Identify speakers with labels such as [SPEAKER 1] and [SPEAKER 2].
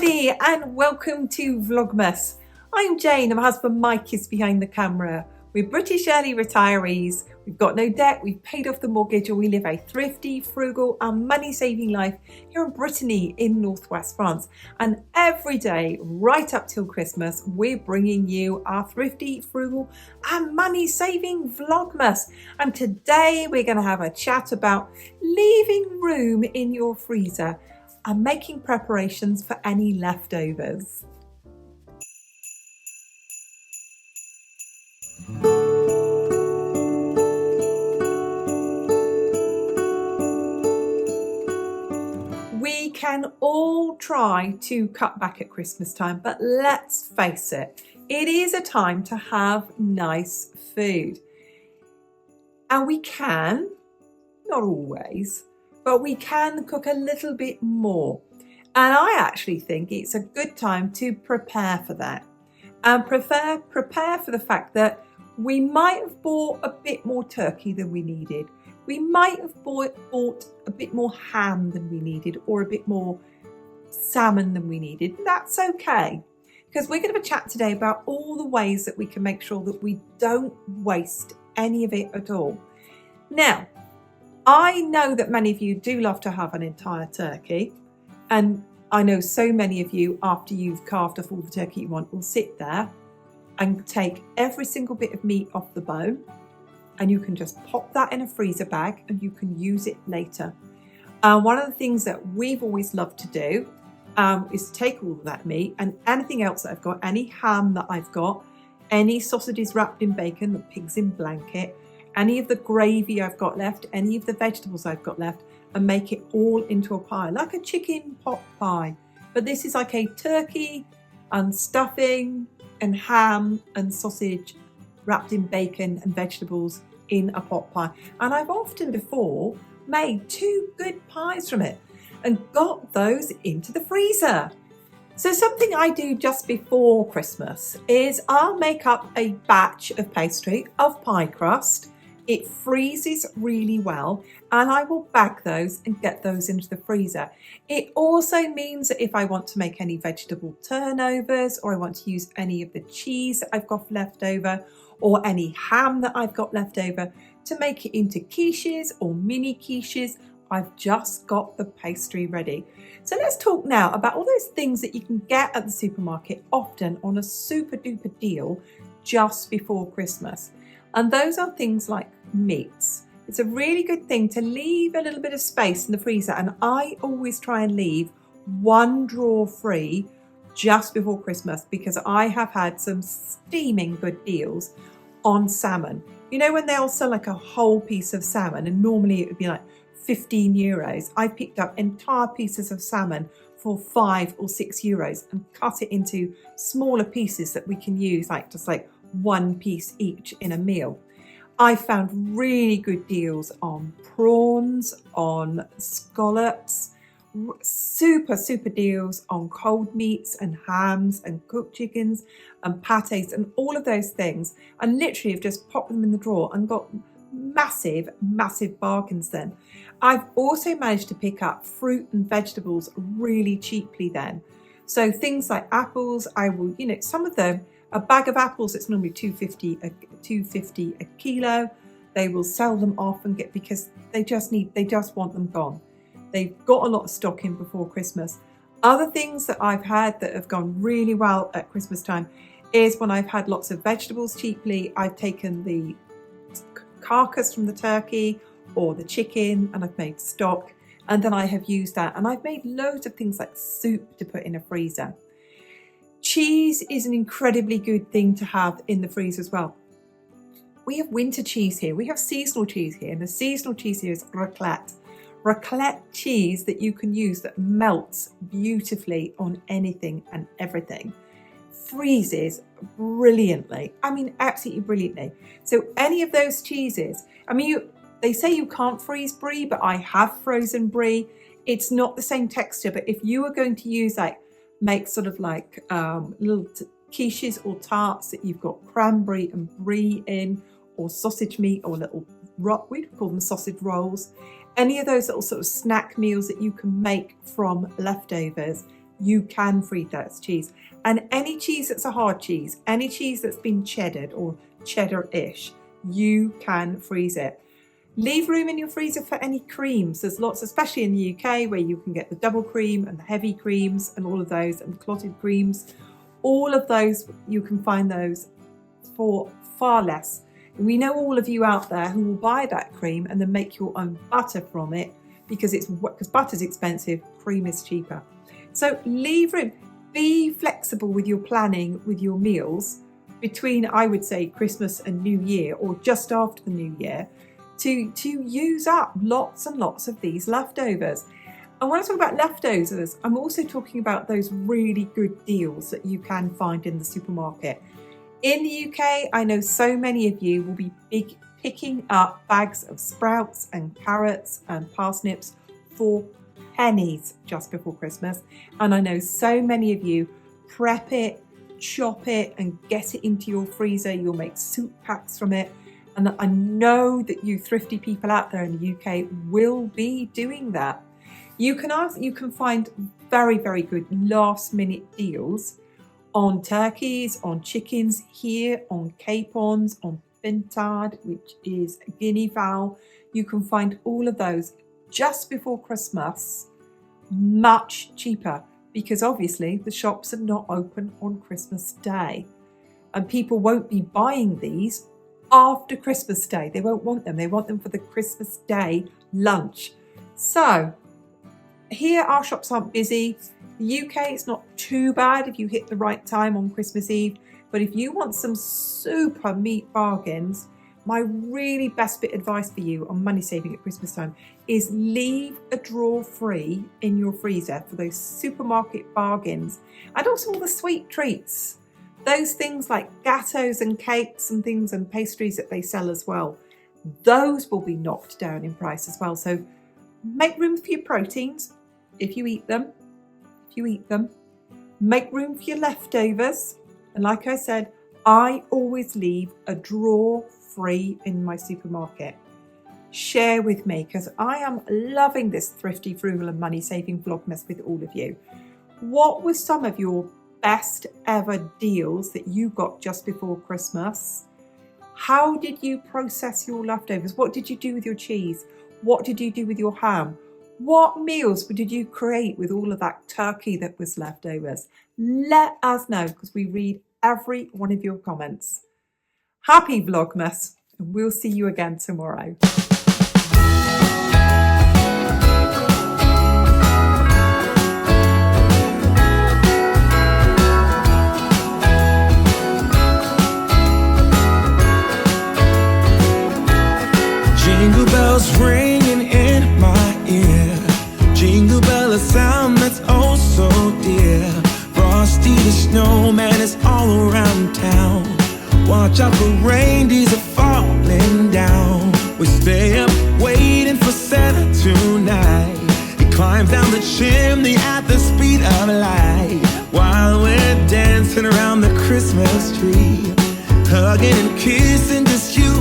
[SPEAKER 1] everybody and welcome to Vlogmas. I'm Jane and my husband Mike is behind the camera. We're British early retirees, we've got no debt, we've paid off the mortgage and we live a thrifty, frugal and money-saving life here in Brittany in northwest France. And every day, right up till Christmas, we're bringing you our thrifty, frugal and money-saving Vlogmas. And today we're going to have a chat about leaving room in your freezer and making preparations for any leftovers. We can all try to cut back at Christmas time, but let's face it, it is a time to have nice food. And we can, not always, but we can cook a little bit more. And I actually think it's a good time to prepare for that. And prepare for the fact that we might have bought a bit more turkey than we needed. We might have bought a bit more ham than we needed, or a bit more salmon than we needed. That's okay, because we're going to have a chat today about all the ways that we can make sure that we don't waste any of it at all. Now, I know that many of you do love to have an entire turkey, and I know so many of you, after you've carved off all the turkey you want, will sit there and take every single bit of meat off the bone, and you can just pop that in a freezer bag and you can use it later. One of the things that we've always loved to do is to take all of that meat and anything else that I've got, any ham that I've got, any sausages wrapped in bacon, the pigs in blanket, any of the gravy I've got left, any of the vegetables I've got left, and make it all into a pie, like a chicken pot pie. But this is like a turkey and stuffing and ham and sausage wrapped in bacon and vegetables in a pot pie. And I've often before made 2 good pies from it and got those into the freezer. So something I do just before Christmas is I'll make up a batch of pastry of pie crust. It freezes really well and I will bag those and get those into the freezer. It also means that if I want to make any vegetable turnovers, or I want to use any of the cheese that I've got left over, or any ham that I've got left over, to make it into quiches or mini quiches, I've just got the pastry ready. So let's talk now about all those things that you can get at the supermarket, often on a super duper deal just before Christmas. And those are things like meats. It's a really good thing to leave a little bit of space in the freezer, and I always try and leave 1 drawer free just before Christmas, because I have had some steaming good deals on salmon. You know, when they'll sell like a whole piece of salmon, and normally it would be like €15, I picked up entire pieces of salmon for €5 or €6 and cut it into smaller pieces that we can use, like just like 1 piece each in a meal. I found really good deals on prawns, on scallops, super deals on cold meats and hams and cooked chickens and pâtés and all of those things, and literally have just popped them in the drawer and got massive bargains then. I've also managed to pick up fruit and vegetables really cheaply then. So things like apples, I will, you know, some of them, a bag of apples, it's normally $2.50 a kilo. They will sell them off and get, because they just want them gone. They've got a lot of stock in before Christmas. Other things that I've had that have gone really well at Christmas time is when I've had lots of vegetables cheaply, I've taken the carcass from the turkey or the chicken and I've made stock, and then I have used that, and I've made loads of things like soup to put in a freezer. Cheese is an incredibly good thing to have in the freezer as well. We have winter cheese here, we have seasonal cheese here, and the seasonal cheese here is raclette. Raclette cheese that you can use that melts beautifully on anything and everything. Freezes brilliantly. I mean, absolutely brilliantly. So any of those cheeses, I mean, they say you can't freeze brie, but I have frozen brie. It's not the same texture, but if you are going to use like, make sort of like little quiches or tarts that you've got cranberry and brie in, or sausage meat, or little, we'd call them sausage rolls. Any of those little sort of snack meals that you can make from leftovers, you can freeze that cheese. And any cheese that's a hard cheese, any cheese that's been cheddared or cheddar-ish, you can freeze it. Leave room in your freezer for any creams. There's lots, especially in the UK, where you can get the double cream and the heavy creams and all of those, and the clotted creams. All of those, you can find those for far less. We know all of you out there who will buy that cream and then make your own butter from it, because butter's expensive, cream is cheaper. So leave room. Be flexible with your planning with your meals between, I would say, Christmas and New Year, or just after the New Year, to use up lots and lots of these leftovers. And when I talk about leftovers, I'm also talking about those really good deals that you can find in the supermarket. In the UK, I know so many of you will be picking up bags of sprouts and carrots and parsnips for pennies just before Christmas. And I know so many of you prep it, chop it and get it into your freezer. You'll make soup packs from it. And I know that you thrifty people out there in the UK will be doing that. You can find very, very good last minute deals on turkeys, on chickens here, on capons, on pintard, which is guinea fowl. You can find all of those just before Christmas, much cheaper, because obviously the shops are not open on Christmas Day. And people won't be buying these after Christmas Day. They won't want them. They want them for the Christmas Day lunch. So here our shops aren't busy. The UK, it's not too bad if you hit the right time on Christmas Eve. But if you want some super meat bargains, my really best bit of advice for you on money saving at Christmas time is leave a drawer free in your freezer for those supermarket bargains, and also all the sweet treats. Those things like gateaux and cakes and things and pastries that they sell as well. Those will be knocked down in price as well. So make room for your proteins if you eat them. Make room for your leftovers. And like I said, I always leave a drawer free in my supermarket. Share with me, because I am loving this thrifty, frugal and money saving vlogmas with all of you. What were some of your best ever deals that you got just before Christmas? How did you process your leftovers? What did you do with your cheese? What did you do with your ham? What meals did you create with all of that turkey that was leftovers? Let us know, because we read every one of your comments. Happy Vlogmas, and we'll see you again tomorrow.
[SPEAKER 2] Jingle bells ringing in my ear. Jingle bell, a sound that's oh so dear. Frosty the snowman is all around town. Watch out for reindeers are falling down. We stay up waiting for Santa tonight. He climbs down the chimney at the speed of light, while we're dancing around the Christmas tree, hugging and kissing just you